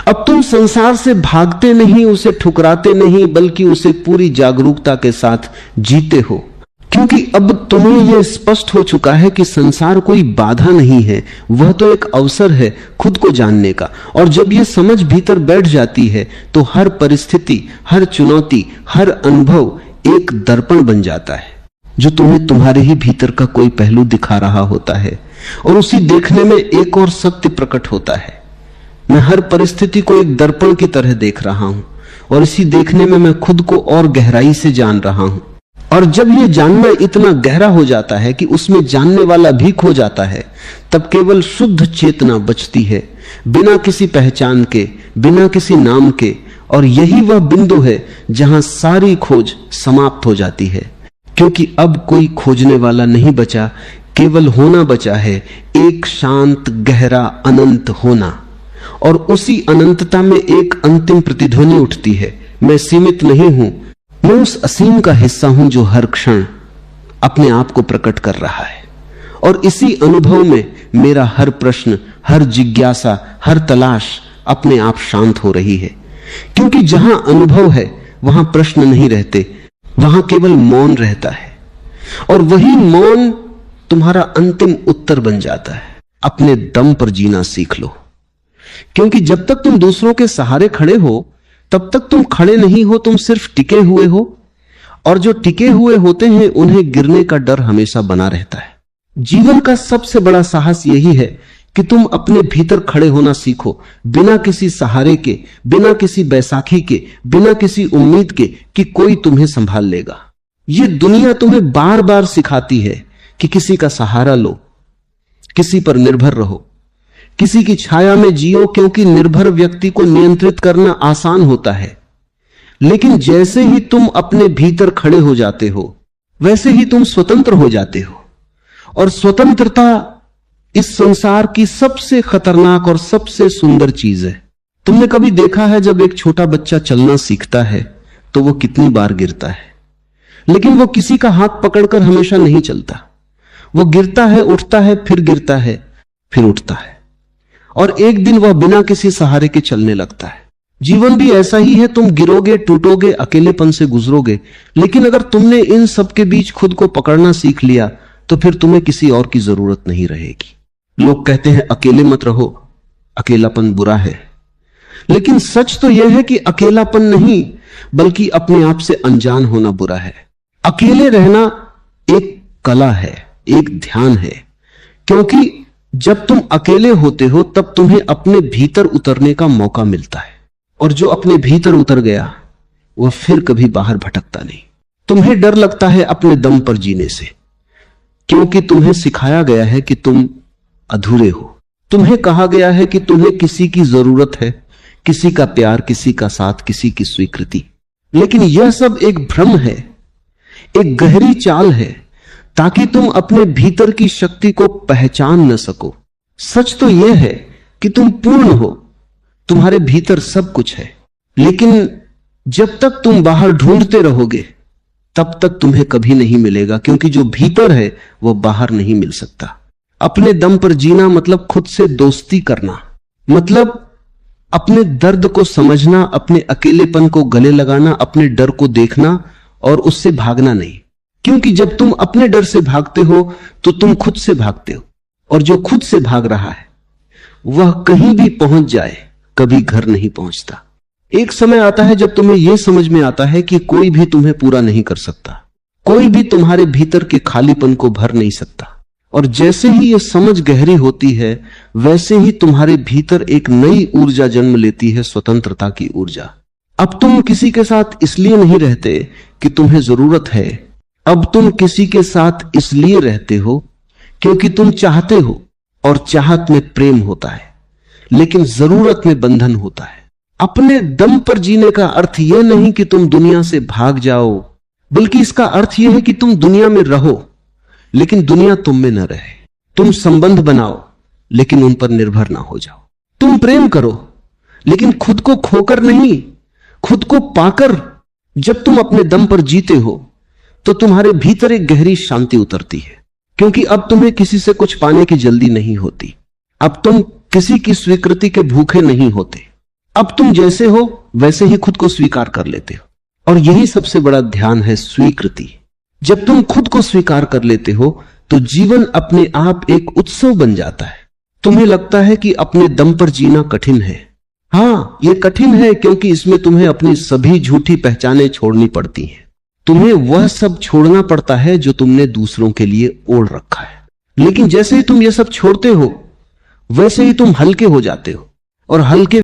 अब तुम संसार से भागते नहीं, उसे ठुकराते नहीं, बल्कि उसे पूरी जागरूकता के साथ जीते हो। क्योंकि अब तुम्हें यह स्पष्ट हो चुका है कि संसार कोई बाधा नहीं है, वह तो एक अवसर है खुद को जानने का। और जब यह समझ भीतर बैठ जाती है तो हर परिस्थिति, हर चुनौती, हर अनुभव एक दर्पण बन जाता है जो तुम्हें तुम्हारे ही भीतर का कोई पहलू दिखा रहा होता है, और उसी देखने में एक और सत्य प्रकट होता है। मैं हर परिस्थिति को एक दर्पण की तरह देख रहा हूं, और इसी देखने में मैं खुद को और गहराई से जान रहा हूं। और जब यह जानना इतना गहरा हो जाता है कि उसमें जानने वाला भी खो जाता है, तब केवल शुद्ध चेतना बचती है, बिना किसी पहचान के, बिना किसी नाम के। और यही वह बिंदु है जहां सारी खोज समाप्त हो जाती है, क्योंकि अब कोई खोजने वाला नहीं बचा, केवल होना बचा है, एक शांत गहरा अनंत होना। और उसी अनंतता में एक अंतिम प्रतिध्वनि उठती है, मैं सीमित नहीं हूं, मैं उस असीम का हिस्सा हूं जो हर क्षण अपने आप को प्रकट कर रहा है। और इसी अनुभव में मेरा हर प्रश्न, हर जिज्ञासा, हर तलाश अपने आप शांत हो रही है। क्योंकि जहां अनुभव है वहां प्रश्न नहीं रहते, वहां केवल मौन रहता है। और वही मौन तुम्हारा अंतिम उत्तर बन जाता है। अपने दम पर जीना सीख लो, क्योंकि जब तक तुम दूसरों के सहारे खड़े हो तब तक तुम खड़े नहीं हो, तुम सिर्फ टिके हुए हो। और जो टिके हुए होते हैं उन्हें गिरने का डर हमेशा बना रहता है। जीवन का सबसे बड़ा साहस यही है कि तुम अपने भीतर खड़े होना सीखो, बिना किसी सहारे के, बिना किसी बैसाखी के, बिना किसी उम्मीद के कि कोई तुम्हें संभाल लेगा। ये दुनिया तुम्हें बार बार सिखाती है कि किसी का सहारा लो, किसी पर निर्भर रहो, किसी की छाया में जियो, क्योंकि निर्भर व्यक्ति को नियंत्रित करना आसान होता है। लेकिन जैसे ही तुम अपने भीतर खड़े हो जाते हो, वैसे ही तुम स्वतंत्र हो जाते हो। और स्वतंत्रता इस संसार की सबसे खतरनाक और सबसे सुंदर चीज है। तुमने कभी देखा है जब एक छोटा बच्चा चलना सीखता है तो वो कितनी बार गिरता है, लेकिन वो किसी का हाथ पकड़कर हमेशा नहीं चलता। वो गिरता है, उठता है, फिर गिरता है, फिर उठता है, और एक दिन वह बिना किसी सहारे के चलने लगता है। जीवन भी ऐसा ही है, तुम गिरोगे, टूटोगे, अकेलेपन से गुजरोगे, लेकिन अगर तुमने इन सब के बीच खुद को पकड़ना सीख लिया तो फिर तुम्हें किसी और की जरूरत नहीं रहेगी। लोग कहते हैं अकेले मत रहो, अकेलापन बुरा है, लेकिन सच तो यह है कि अकेलापन नहीं बल्कि अपने आप से अनजान होना बुरा है। अकेले रहना एक कला है, एक ध्यान है, क्योंकि जब तुम अकेले होते हो तब तुम्हें अपने भीतर उतरने का मौका मिलता है, और जो अपने भीतर उतर गया वह फिर कभी बाहर भटकता नहीं। तुम्हें डर लगता है अपने दम पर जीने से, क्योंकि तुम्हें सिखाया गया है कि तुम अधूरे हो। तुम्हें कहा गया है कि तुम्हें किसी की जरूरत है, किसी का प्यार, किसी का साथ, किसी की स्वीकृति। लेकिन यह सब एक भ्रम है, एक गहरी चाल है, ताकि तुम अपने भीतर की शक्ति को पहचान न सको। सच तो यह है कि तुम पूर्ण हो, तुम्हारे भीतर सब कुछ है, लेकिन जब तक तुम बाहर ढूंढते रहोगे तब तक तुम्हें कभी नहीं मिलेगा, क्योंकि जो भीतर है वो बाहर नहीं मिल सकता। अपने दम पर जीना मतलब खुद से दोस्ती करना, मतलब अपने दर्द को समझना, अपने अकेलेपन को गले लगाना, अपने डर को देखना और उससे भागना नहीं। क्योंकि जब तुम अपने डर से भागते हो तो तुम खुद से भागते हो, और जो खुद से भाग रहा है वह कहीं भी पहुंच जाए कभी घर नहीं पहुंचता। एक समय आता है जब तुम्हें यह समझ में आता है कि कोई भी तुम्हें पूरा नहीं कर सकता, कोई भी तुम्हारे भीतर के खालीपन को भर नहीं सकता। और जैसे ही यह समझ गहरी होती है वैसे ही तुम्हारे भीतर एक नई ऊर्जा जन्म लेती है, स्वतंत्रता की ऊर्जा। अब तुम किसी के साथ इसलिए नहीं रहते कि तुम्हें जरूरत है, अब तुम किसी के साथ इसलिए रहते हो क्योंकि तुम चाहते हो, और चाहत में प्रेम होता है, लेकिन जरूरत में बंधन होता है। अपने दम पर जीने का अर्थ यह नहीं कि तुम दुनिया से भाग जाओ, बल्कि इसका अर्थ यह है कि तुम दुनिया में रहो लेकिन दुनिया तुम में न रहे। तुम संबंध बनाओ लेकिन उन पर निर्भर ना हो जाओ। तुम प्रेम करो लेकिन खुद को खोकर नहीं, खुद को पाकर। जब तुम अपने दम पर जीते हो तो तुम्हारे भीतर एक गहरी शांति उतरती है, क्योंकि अब तुम्हें किसी से कुछ पाने की जल्दी नहीं होती। अब तुम किसी की स्वीकृति के भूखे नहीं होते। अब तुम जैसे हो वैसे ही खुद को स्वीकार कर लेते हो। और यही सबसे बड़ा ध्यान है, स्वीकृति। जब तुम खुद को स्वीकार कर लेते हो तो जीवन अपने आप एक उत्सव बन जाता है। तुम्हें लगता है कि अपने दम पर जीना कठिन है। हां, यह कठिन है क्योंकि इसमें तुम्हें अपनी सभी झूठी पहचानें छोड़नी पड़ती हैं। तुम्हें वह सब छोड़ना पड़ता है जो तुमने दूसरों के लिए ओढ़ रखा है। लेकिन जैसे ही तुम यह सब छोड़ते हो वैसे ही तुम हल्के हो जाते हो, और हल्के